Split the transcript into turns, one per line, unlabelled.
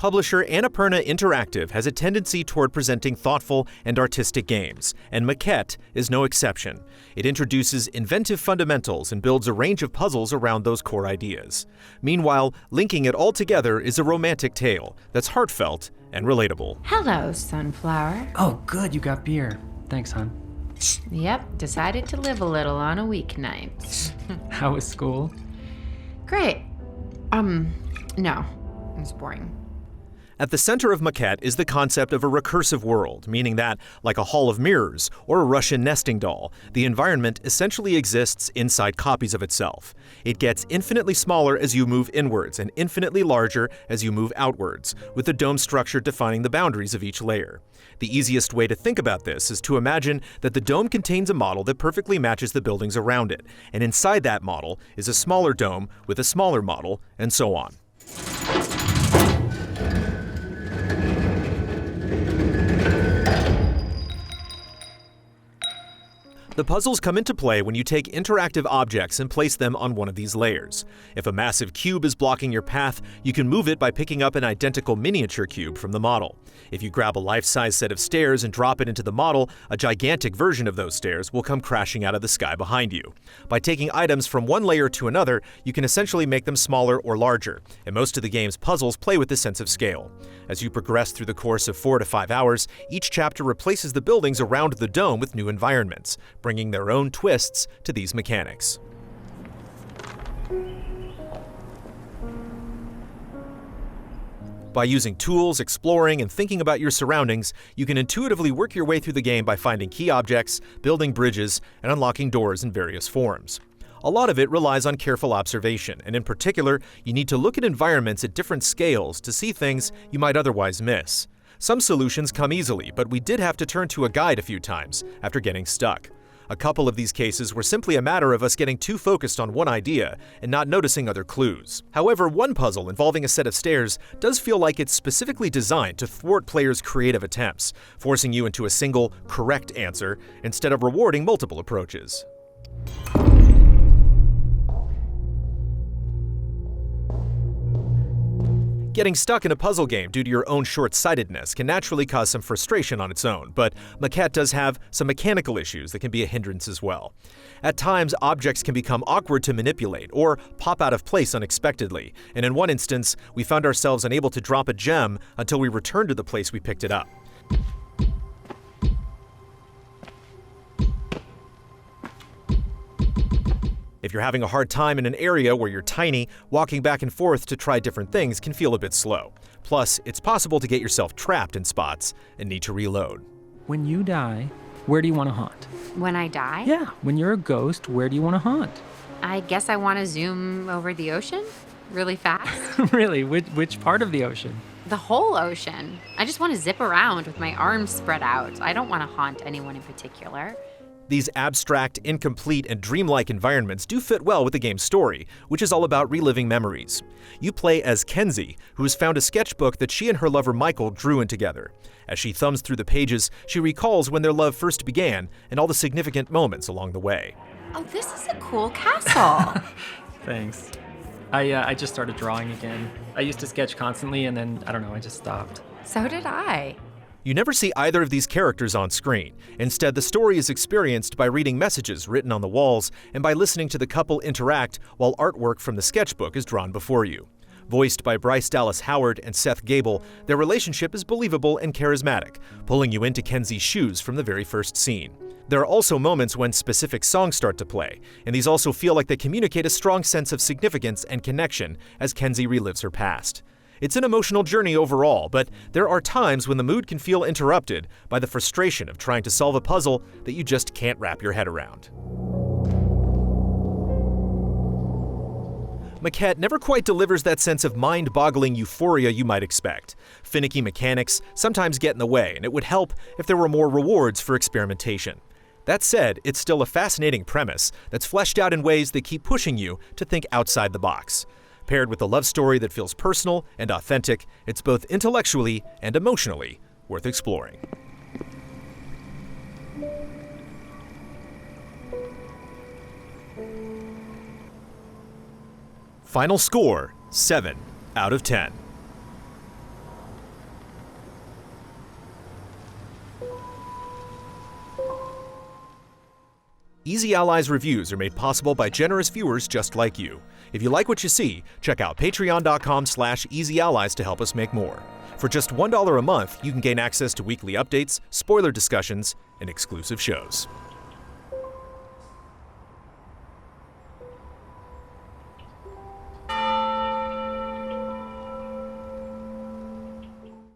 publisher Annapurna Interactive has a tendency toward presenting thoughtful and artistic games, and Maquette is no exception. It introduces inventive fundamentals and builds a range of puzzles around those core ideas. Meanwhile, linking it all together is a romantic tale that's heartfelt and relatable.
Hello, Sunflower.
Oh, good, you got beer. Thanks, hon.
Yep, decided to live a little on a weeknight.
How was school?
Great. No, it was boring.
At the center of Maquette is the concept of a recursive world, meaning that, like a hall of mirrors or a Russian nesting doll, the environment essentially exists inside copies of itself. It gets infinitely smaller as you move inwards and infinitely larger as you move outwards, with the dome structure defining the boundaries of each layer. The easiest way to think about this is to imagine that the dome contains a model that perfectly matches the buildings around it, and inside that model is a smaller dome with a smaller model, and so on. The puzzles come into play when you take interactive objects and place them on one of these layers. If a massive cube is blocking your path, you can move it by picking up an identical miniature cube from the model. If you grab a life-size set of stairs and drop it into the model, a gigantic version of those stairs will come crashing out of the sky behind you. By taking items from one layer to another, you can essentially make them smaller or larger, and most of the game's puzzles play with the sense of scale. As you progress through the course of 4 to 5 hours, each chapter replaces the buildings around the dome with new environments, bringing their own twists to these mechanics. By using tools, exploring, and thinking about your surroundings, you can intuitively work your way through the game by finding key objects, building bridges, and unlocking doors in various forms. A lot of it relies on careful observation, and in particular, you need to look at environments at different scales to see things you might otherwise miss. Some solutions come easily, but we did have to turn to a guide a few times after getting stuck. A couple of these cases were simply a matter of us getting too focused on one idea and not noticing other clues. However, one puzzle involving a set of stairs does feel like it's specifically designed to thwart players' creative attempts, forcing you into a single, correct answer instead of rewarding multiple approaches. Getting stuck in a puzzle game due to your own short-sightedness can naturally cause some frustration on its own, but Maquette does have some mechanical issues that can be a hindrance as well. At times, objects can become awkward to manipulate or pop out of place unexpectedly, and in one instance, we found ourselves unable to drop a gem until we returned to the place we picked it up. If you're having a hard time in an area where you're tiny, walking back and forth to try different things can feel a bit slow. Plus, it's possible to get yourself trapped in spots and need to reload.
When you die, where do you want to haunt?
When I die?
Yeah, when you're a ghost, where do you want to haunt?
I guess I want to zoom over the ocean really fast.
Really? Which part of the ocean?
The whole ocean. I just want to zip around with my arms spread out. I don't want to haunt anyone in particular.
These abstract, incomplete, and dreamlike environments do fit well with the game's story, which is all about reliving memories. You play as Kenzie, who has found a sketchbook that she and her lover Michael drew in together. As she thumbs through the pages, she recalls when their love first began and all the significant moments along the way.
Oh, this is a cool castle.
Thanks. I just started drawing again. I used to sketch constantly, and then, I don't know, I just stopped.
So did I.
You never see either of these characters on screen. Instead, the story is experienced by reading messages written on the walls and by listening to the couple interact while artwork from the sketchbook is drawn before you. Voiced by Bryce Dallas Howard and Seth Gable, their relationship is believable and charismatic, pulling you into Kenzie's shoes from the very first scene. There are also moments when specific songs start to play, and these also feel like they communicate a strong sense of significance and connection as Kenzie relives her past. It's an emotional journey overall, but there are times when the mood can feel interrupted by the frustration of trying to solve a puzzle that you just can't wrap your head around. Maquette never quite delivers that sense of mind-boggling euphoria you might expect. Finicky mechanics sometimes get in the way, and it would help if there were more rewards for experimentation. That said, it's still a fascinating premise that's fleshed out in ways that keep pushing you to think outside the box. Paired with a love story that feels personal and authentic, it's both intellectually and emotionally worth exploring. Final score, 7 out of 10. Easy Allies reviews are made possible by generous viewers just like you. If you like what you see, check out patreon.com/easyallies to help us make more. For just $1 a month, you can gain access to weekly updates, spoiler discussions, and exclusive shows.